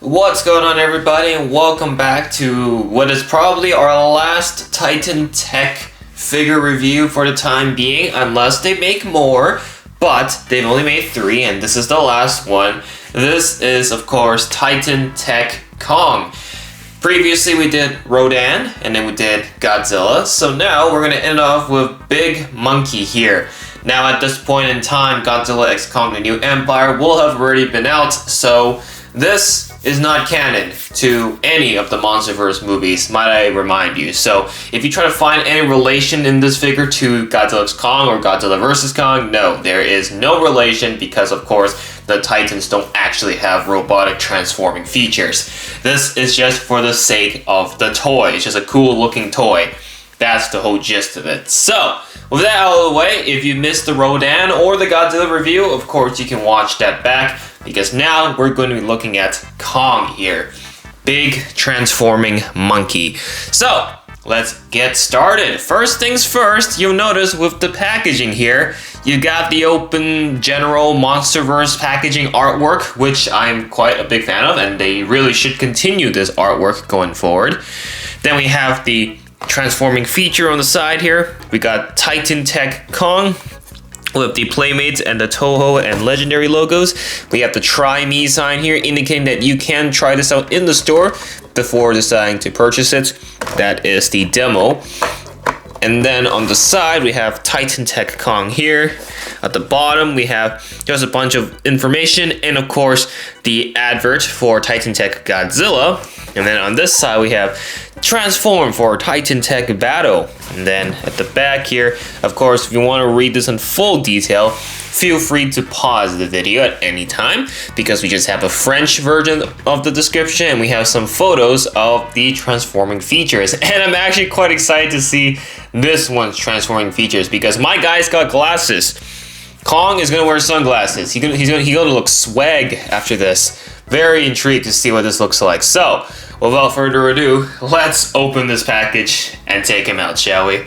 What's going on, everybody, and welcome back to what is probably our last Titan Tech figure review for the time being, unless they make more, but they've only made 3 and this is the last one. This is, of course, Titan Tech Kong. Previously we did Rodan and then we did Godzilla, so now we're going to end off with Big Monkey here. Now at this point in time, Godzilla x Kong the New Empire will have already been out, so this is not canon to any of the Monsterverse movies, might I remind you. So if you try to find any relation in this figure to Godzilla x Kong or Godzilla vs. Kong, no, there is no relation because, of course, the Titans don't actually have robotic transforming features. This is just for the sake of the toy. It's just a cool looking toy. That's the whole gist of it. So, with that out of the way, if you missed the Rodan or the Godzilla review, of course you can watch that back, because now we're going to be looking at Kong here. Big transforming monkey. So, let's get started. First things first, you'll notice with the packaging here, you got the open general Monsterverse packaging artwork, which I'm quite a big fan of, and they really should continue this artwork going forward. Then we have the transforming feature on the side here. We got Titan Tech Kong with the Playmates and the Toho and Legendary logos. We have the Try Me sign here, indicating that you can try this out in the store before deciding to purchase it. That is the demo. And then on the side, we have Titan Tech Kong here. At the bottom, we have just a bunch of information and, of course, the advert for Titan Tech Godzilla. And then on this side, we have Transform for Titan Tech Battle. And then at the back here, of course, if you want to read this in full detail, feel free to pause the video at any time, because we just have a French version of the description and we have some photos of the transforming features. And I'm actually quite excited to see this one's transforming features, because my guy's got glasses. Kong is gonna wear sunglasses. He's gonna look swag after this. Very intrigued to see what this looks like. So, without further ado, let's open this package and take him out, shall we?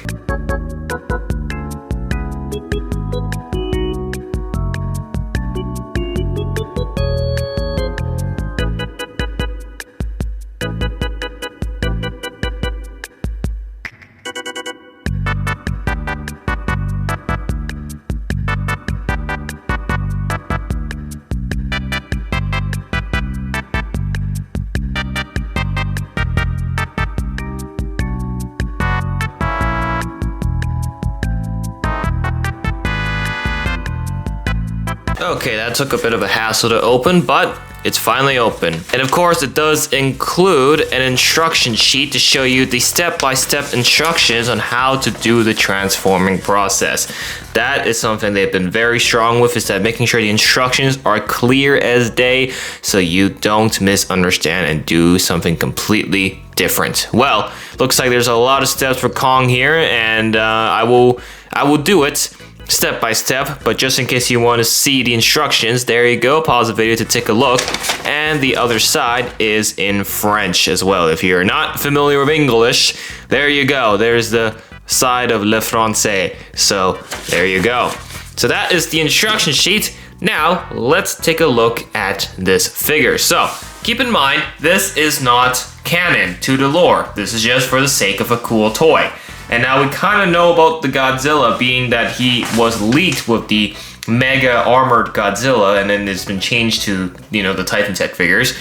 Okay, that took a bit of a hassle to open, but it's finally open. And of course, it does include an instruction sheet to show you the step-by-step instructions on how to do the transforming process. That is something they've been very strong with, is that making sure the instructions are clear as day so you don't misunderstand and do something completely different. Well, looks like there's a lot of steps for Kong here, and I will do it step by step, but just in case you want to see the instructions, there you go. Pause the video to take a look. And the other side is in French as well. If you're not familiar with English, there you go. There's the side of Le Français. So there you go. So that is the instruction sheet. Now let's take a look at this figure. So keep in mind, this is not canon to the lore. This is just for the sake of a cool toy. And now we kind of know about the Godzilla, being that he was leaked with the mega armored Godzilla, and then it's been changed to, you know, the Titan Tech figures.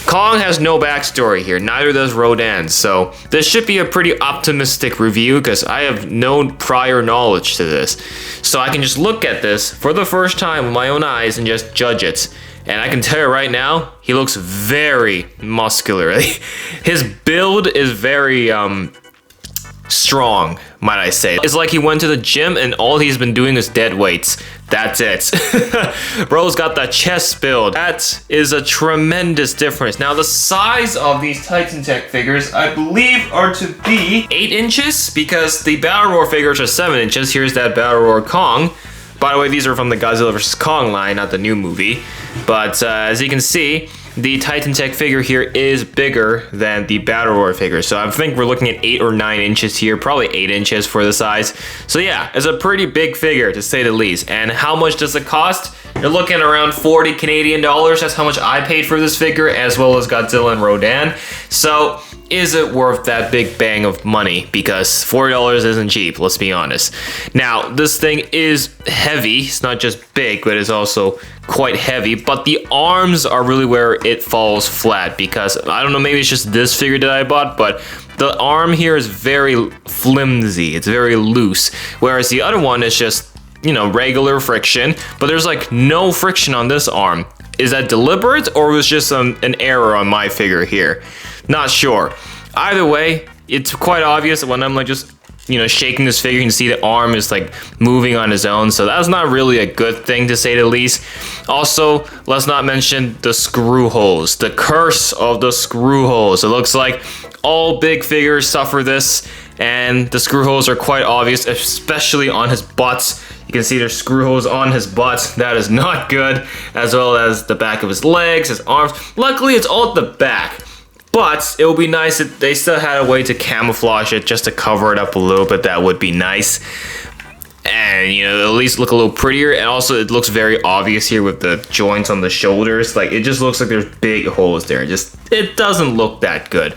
Kong has no backstory here, neither does Rodan, so this should be a pretty optimistic review because I have no prior knowledge to this. So I can just look at this for the first time with my own eyes and just judge it. And I can tell you right now, he looks very muscular. His build is very strong, might I say. It's like he went to the gym and all he's been doing is dead weights. That's it. Bro's got that chest build. That is a tremendous difference. Now the size of these Titan Tech figures, I believe, are to be 8 inches, because the Battle Roar figures are 7 inches. Here's that Battle Roar Kong. By the way, these are from the Godzilla vs. Kong line, not the new movie. But as you can see, the Titan Tech figure here is bigger than the Battle Roar figure. So I think we're looking at 8 or 9 inches here, probably 8 inches for the size. So yeah, it's a pretty big figure to say the least. And how much does it cost? You're looking at around 40 Canadian dollars. That's how much I paid for this figure, as well as Godzilla and Rodan. So is it worth that big bang of money? Because $40 isn't cheap, let's be honest. Now, this thing is heavy. It's not just big, but it's also quite heavy. But the arms are really where it falls flat, because I don't know, maybe it's just this figure that I bought, but the arm here is very flimsy. It's very loose. Whereas the other one is just, you know, regular friction, but there's like no friction on this arm. Is that deliberate, or was just an error on my figure here? Not sure. Either way, it's quite obvious when I'm like just, you know, shaking this figure, you can see the arm is like moving on its own. So that's not really a good thing, to say the least. Also, let's not mention the screw holes, the curse of the screw holes. It looks like all big figures suffer this, and the screw holes are quite obvious, especially on his butt. You can see there's screw holes on his butt. That is not good, as well as the back of his legs, his arms. Luckily, it's all at the back. But it would be nice if they still had a way to camouflage it, just to cover it up a little bit. That would be nice. And, you know, at least look a little prettier. And also, it looks very obvious here with the joints on the shoulders. Like, it just looks like there's big holes there. It doesn't look that good.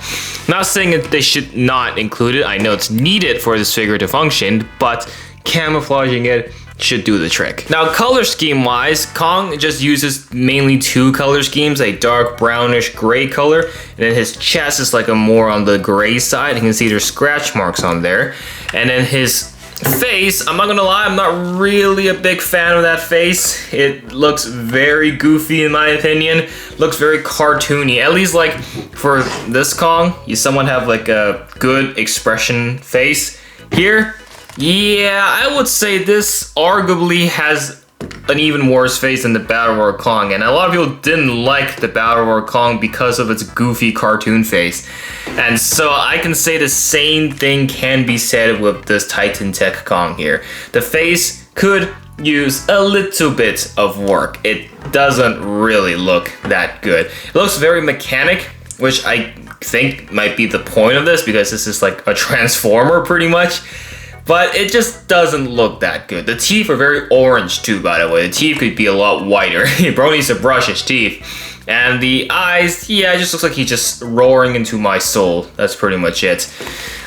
Not saying that they should not include it. I know it's needed for this figure to function, but camouflaging it should do the trick. Now, color scheme wise, Kong just uses mainly two color schemes, a dark brownish gray color, and then his chest is like a more on the gray side. You can see there's scratch marks on there. And then his face, I'm not gonna lie, I'm not really a big fan of that face. It looks very goofy in my opinion. Looks very cartoony. At least like for this Kong, you somewhat have like a good expression face. Here, yeah, I would say this arguably has an even worse face than the Battle Royale Kong, and a lot of people didn't like the Battle Royale Kong because of its goofy cartoon face. And so I can say the same thing can be said with this Titan Tech Kong here. The face could use a little bit of work. It doesn't really look that good. It looks very mechanic, which I think might be the point of this, because this is like a transformer pretty much. But it just doesn't look that good. The teeth are very orange too, by the way. The teeth could be a lot whiter. Bro needs to brush his teeth. And the eyes, yeah, it just looks like he's just roaring into my soul. That's pretty much it.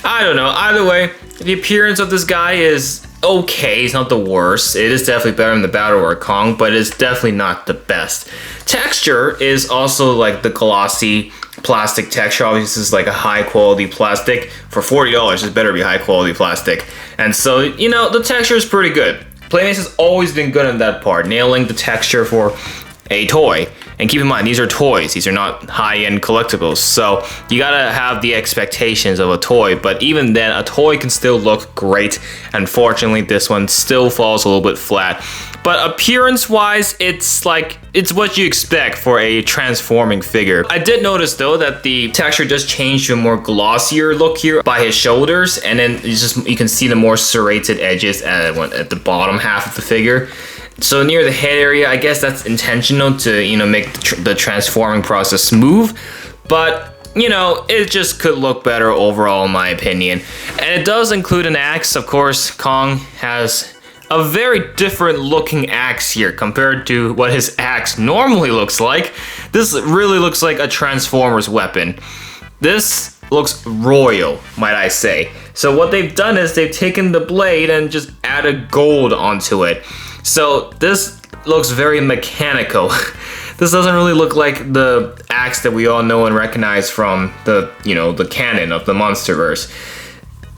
I don't know. Either way, the appearance of this guy is okay. It's not the worst. It is definitely better than the Battle Royale Kong, but it's definitely not the best. Texture is also like the glossy plastic texture. Obviously, this is like a high quality plastic. For $40, it better be high quality plastic. And so, you know, the texture is pretty good. Playmates has always been good in that part, nailing the texture for a toy. And keep in mind, these are toys. These are not high-end collectibles. So you gotta have the expectations of a toy. But even then, a toy can still look great. Unfortunately, this one still falls a little bit flat. But appearance-wise, it's what you expect for a transforming figure. I did notice though that the texture does change to a more glossier look here by his shoulders, and then you can see the more serrated edges at the bottom half of the figure. So near the head area, I guess that's intentional to, you know, make the transforming process smooth. But, you know, it just could look better overall in my opinion. And it does include an axe. Of course, Kong has a very different looking axe here compared to what his axe normally looks like. This really looks like a Transformers weapon. This looks royal, might I say. So what they've done is they've taken the blade and just added gold onto it. So this looks very mechanical. This doesn't really look like the axe that we all know and recognize from the, you know, the canon of the Monsterverse.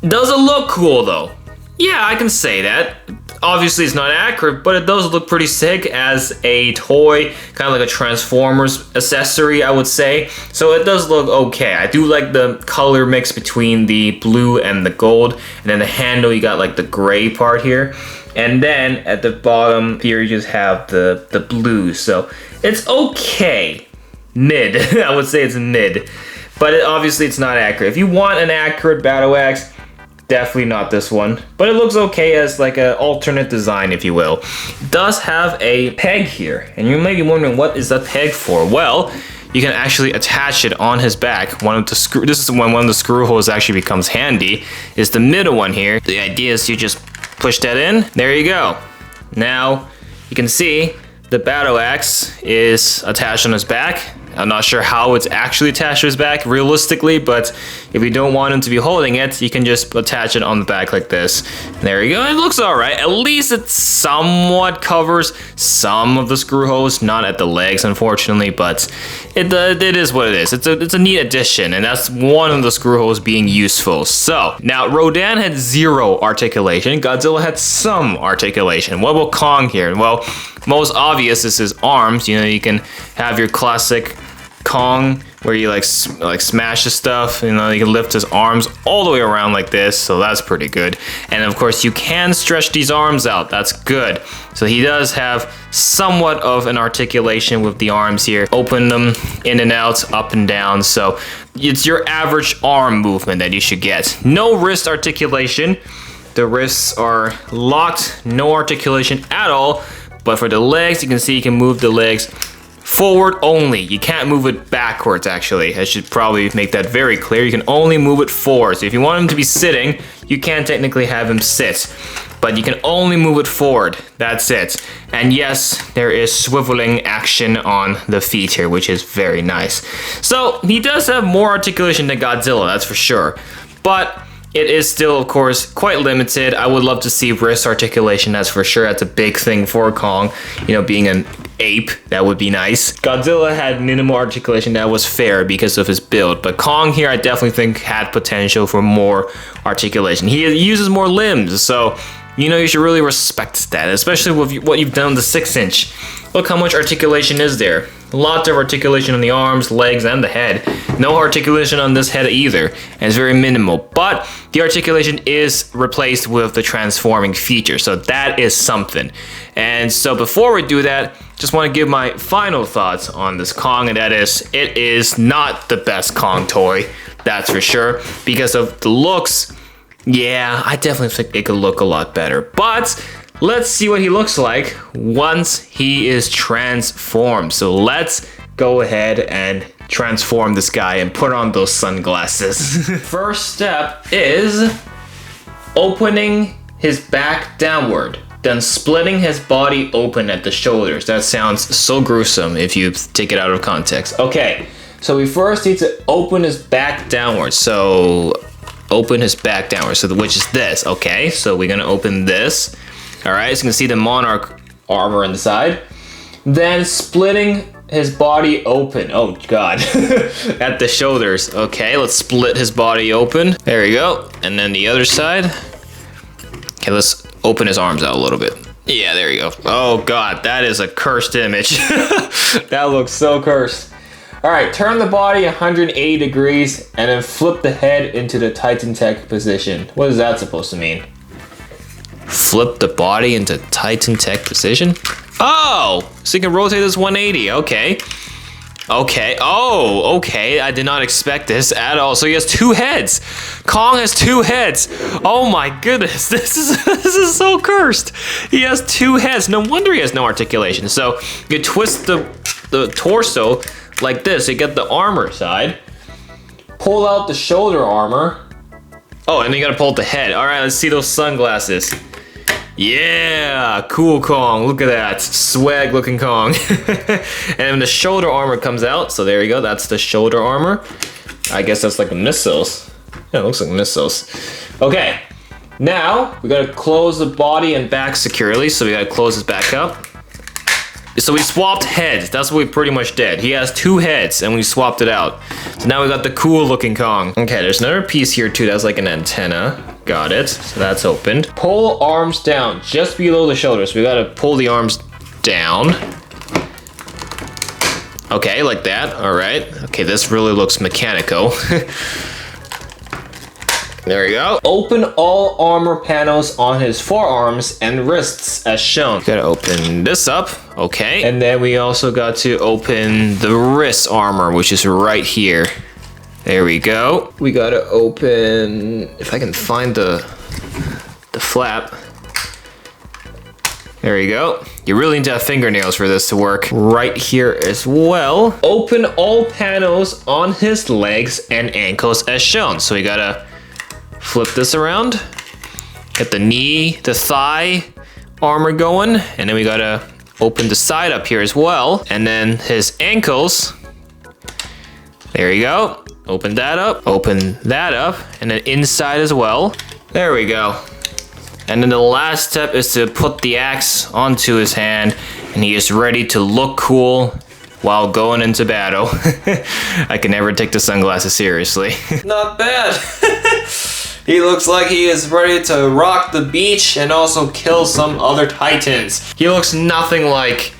Does it look cool though? Yeah, I can say that. Obviously it's not accurate, but it does look pretty sick as a toy, kind of like a Transformers accessory, I would say. So it does look okay. I do like the color mix between the blue and the gold, and then the handle, you got like the gray part here. And then at the bottom here, you just have the blue. So it's okay. Mid. I would say it's mid. But obviously it's not accurate. If you want an accurate battle axe, definitely not this one. But it looks okay as like an alternate design, if you will. It does have a peg here. And you may be wondering, what is that peg for? Well, you can actually attach it on his back. This is when one of the screw holes actually becomes handy. Is the middle one here. The idea is you just push that in. There you go. Now you can see The battle axe is attached on his back. I'm not sure how it's actually attached to his back realistically, but if you don't want him to be holding it, you can just attach it on the back like this. There you go. It looks all right. At least it somewhat covers some of the screw holes, not at the legs, unfortunately, but it is what it is. It's a neat addition, and that's one of the screw holes being useful. So now Rodan had 0 articulation. Godzilla had some articulation. What about Kong here? Well, most obvious is his arms. You know, you can have your classic Kong where you like smash the stuff. You know, you can lift his arms all the way around like this, so that's pretty good. And of course you can stretch these arms out. That's good. So he does have somewhat of an articulation with the arms here. Open them in and out, up and down. So it's your average arm movement that you should get. No wrist articulation. The wrists are locked, no articulation at all. But for the legs, you can see you can move the legs forward only. You can't move it backwards, actually. I should probably make that very clear. You can only move it forward. So if you want him to be sitting, you can technically have him sit. But you can only move it forward. That's it. And yes, there is swiveling action on the feet here, which is very nice. So he does have more articulation than Godzilla, that's for sure. But it is still, of course, quite limited. I would love to see wrist articulation, that's for sure. That's a big thing for Kong. You know, being an ape, that would be nice. Godzilla had minimal articulation, that was fair because of his build. But Kong here, I definitely think had potential for more articulation. He uses more limbs, so you know, you should really respect that, especially with what you've done on the 6-inch. Look how much articulation is there. Lots of articulation on the arms, legs, and the head. No articulation on this head either, and it's very minimal. But the articulation is replaced with the transforming feature, so that is something. And so before we do that, just want to give my final thoughts on this Kong, and that is, it is not the best Kong toy, that's for sure, because of the looks. Yeah, I definitely think it could look a lot better, but let's see what he looks like once he is transformed. So let's go ahead and transform this guy and put on those sunglasses. First step is opening his back downward, then splitting his body open at the shoulders. That sounds so gruesome if you take it out of context. Okay, so we first need to open his back downward. So open his back downward, so which is this. Okay, so we're gonna open this. All right, so you can see the Monarch armor inside. Then splitting his body open. Oh God, at the shoulders. Okay, let's split his body open. There we go. And then the other side. Okay, let's open his arms out a little bit. Yeah, there you go. Oh God, that is a cursed image. That looks so cursed. All right, turn the body 180 degrees and then flip the head into the Titan Tech position. What is that supposed to mean? Flip the body into Titan Tech position? Oh, so you can rotate this 180, okay. Okay, oh, okay, I did not expect this at all. So he has 2 heads. Kong has 2 heads. Oh my goodness, this is so cursed. He has 2 heads, no wonder he has no articulation. So you twist the torso like this, you get the armor side, pull out the shoulder armor. Oh, and then you gotta pull out the head. All right, let's see those sunglasses. Yeah, cool Kong, look at that. Swag looking Kong. And then the shoulder armor comes out, so there you go, that's the shoulder armor. I guess that's like the missiles. Yeah, it looks like missiles. Okay, now we gotta close the body and back securely, so we gotta close his back up. So we swapped heads. That's what we pretty much did. He has 2 heads and we swapped it out. So now we got the cool looking Kong. Okay, there's another piece here too. That's like an antenna. Got it. So that's opened. Pull arms down just below the shoulders. So we gotta pull the arms down. Okay, like that. All right. Okay, this really looks mechanical. There we go. Open all armor panels on his forearms and wrists as shown. Gotta open this up, okay. And then we also got to open the wrist armor, which is right here. There we go. We gotta open, if I can find the flap. There you go. You really need to have fingernails for this to work. Right here as well. Open all panels on his legs and ankles as shown. So we gotta flip this around, get the knee, the thigh armor going, and then we gotta open the side up here as well. And then his ankles. There you go. Open that up. Open that up. And then inside as well. There we go. And then the last step is to put the axe onto his hand. And he is ready to look cool while going into battle. I can never take the sunglasses seriously. Not bad. He looks like he is ready to rock the beach and also kill some other titans. He looks nothing like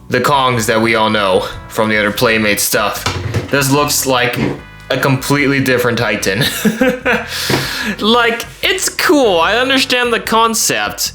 the Kongs that we all know from the other Playmates stuff. This looks like a completely different titan. Like, it's cool. I understand the concept.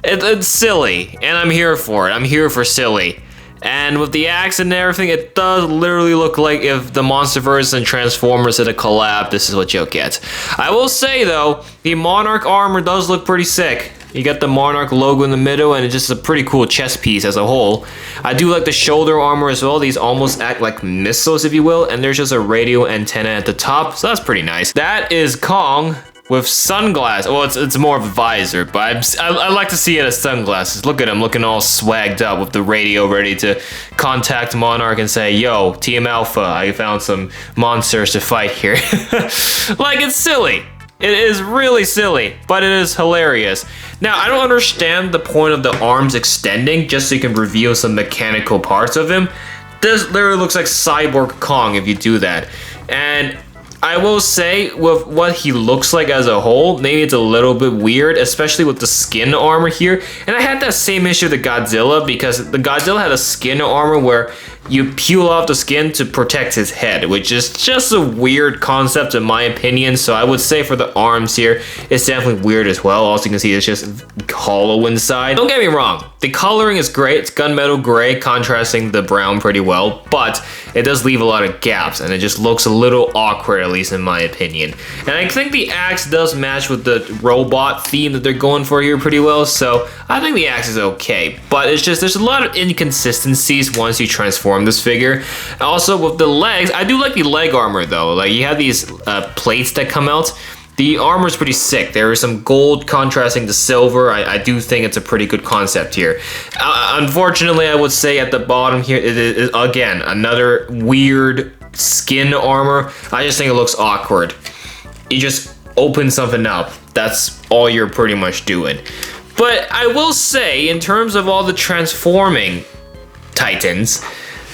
It's silly, and I'm here for it. I'm here for silly. And with the axe and everything, it does literally look like if the Monsterverse and Transformers had a collab, this is what you'll get. I will say though, the Monarch armor does look pretty sick. You got the Monarch logo in the middle, and it's just a pretty cool chest piece as a whole. I do like the shoulder armor as well. These almost act like missiles, if you will, and there's just a radio antenna at the top, so that's pretty nice. That is Kong with sunglasses. Well, it's more of a visor, but I like to see it as sunglasses. Look at him looking all swagged up with the radio ready to contact Monarch and say, yo, Team Alpha, I found some monsters to fight here. Like, it's silly. It is really silly, but it is hilarious. Now, I don't understand the point of the arms extending just so you can reveal some mechanical parts of him. This literally looks like Cyborg Kong if you do that. And I will say, with what he looks like as a whole, maybe it's a little bit weird, especially with the skin armor here. And I had that same issue with the Godzilla, because the Godzilla had a skin armor where you peel off the skin to protect his head, which is just a weird concept in my opinion. So I would say for the arms here, it's definitely weird as well. Also, you can see it's just hollow inside. Don't get me wrong, the coloring is great. It's gunmetal gray, contrasting the brown pretty well, but it does leave a lot of gaps, and it just looks a little awkward, at least in my opinion. And I think the axe does match with the robot theme that they're going for here pretty well, so I think the axe is okay. But it's just, there's a lot of inconsistencies once you transform this figure. Also, with the legs, I do like the leg armor though. Like, you have these plates that come out. The armor is pretty sick. There is some gold contrasting to silver. I do think it's a pretty good concept here. Unfortunately, I would say at the bottom here, it is again another weird skin armor. I just think it looks awkward. You just open something up. That's all you're pretty much doing. But I will say, in terms of all the transforming titans,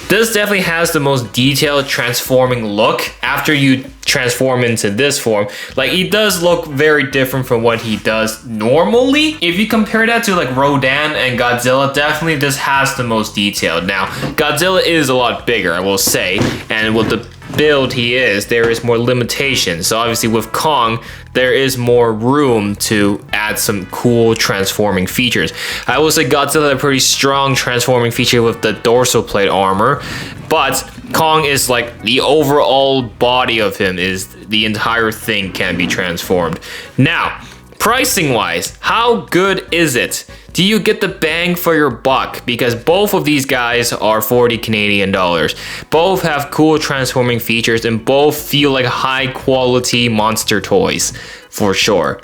this definitely has the most detailed transforming look after you transform into this form. Like, he does look very different from what he does normally. If you compare that to like Rodan and Godzilla, definitely this has the most detailed. Now, Godzilla is a lot bigger, I will say, and with the build he is, there is more limitations. So obviously with Kong, there is more room to add some cool transforming features. I will say Godzilla had a pretty strong transforming feature with the dorsal plate armor, but Kong is like the overall body of him is the entire thing can be transformed. Now, pricing wise, how good is it? Do you get the bang for your buck? Because both of these guys are 40 Canadian dollars. Both have cool transforming features and both feel like high quality monster toys for sure.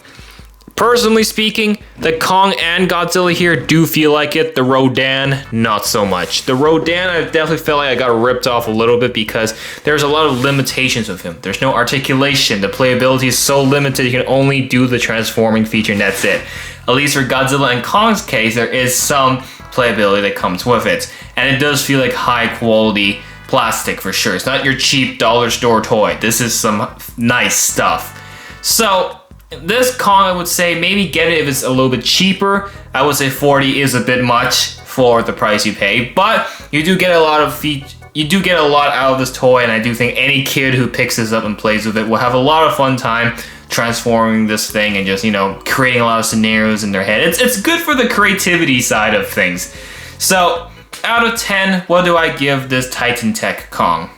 Personally speaking, the Kong and Godzilla here do feel like it. The Rodan, not so much. The Rodan, I definitely felt like I got ripped off a little bit because there's a lot of limitations with him. There's no articulation. The playability is so limited, you can only do the transforming feature and that's it. At least for Godzilla and Kong's case, there is some playability that comes with it. And it does feel like high quality plastic for sure. It's not your cheap dollar store toy. This is some nice stuff. So, this Kong, I would say maybe get it if it's a little bit cheaper. I would say 40 is a bit much for the price you pay, but you do get a lot of you do get a lot out of this toy, and I do think any kid who picks this up and plays with it will have a lot of fun time transforming this thing and just, you know, creating a lot of scenarios in their head. It's good for the creativity side of things. So, out of 10, what do I give this Titan Tech Kong?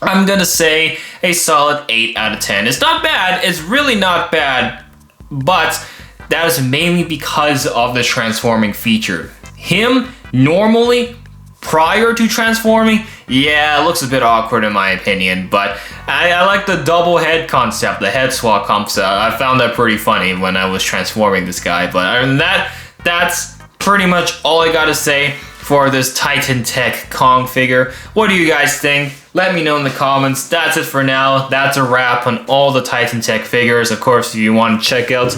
I'm gonna say a solid 8 out of 10. It's not bad, it's really not bad, but that is mainly because of the transforming feature. Him, normally, prior to transforming, yeah, it looks a bit awkward in my opinion, but I like the double head concept, the head swap concept. I found that pretty funny when I was transforming this guy, but other than that, that's pretty much all I gotta say for this Titan Tech Kong figure. What do you guys think? Let me know in the comments. That's it for now. That's a wrap on all the Titan Tech figures. Of course, if you want to check out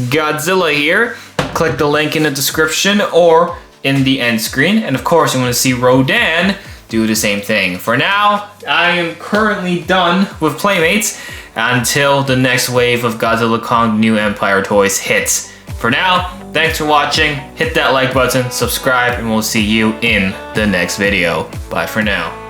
Godzilla here, click the link in the description or in the end screen. And of course, you want to see Rodan, do the same thing. For now, I am currently done with Playmates until the next wave of Godzilla Kong New Empire toys hits. For now, thanks for watching. Hit that like button, subscribe, and we'll see you in the next video. Bye for now.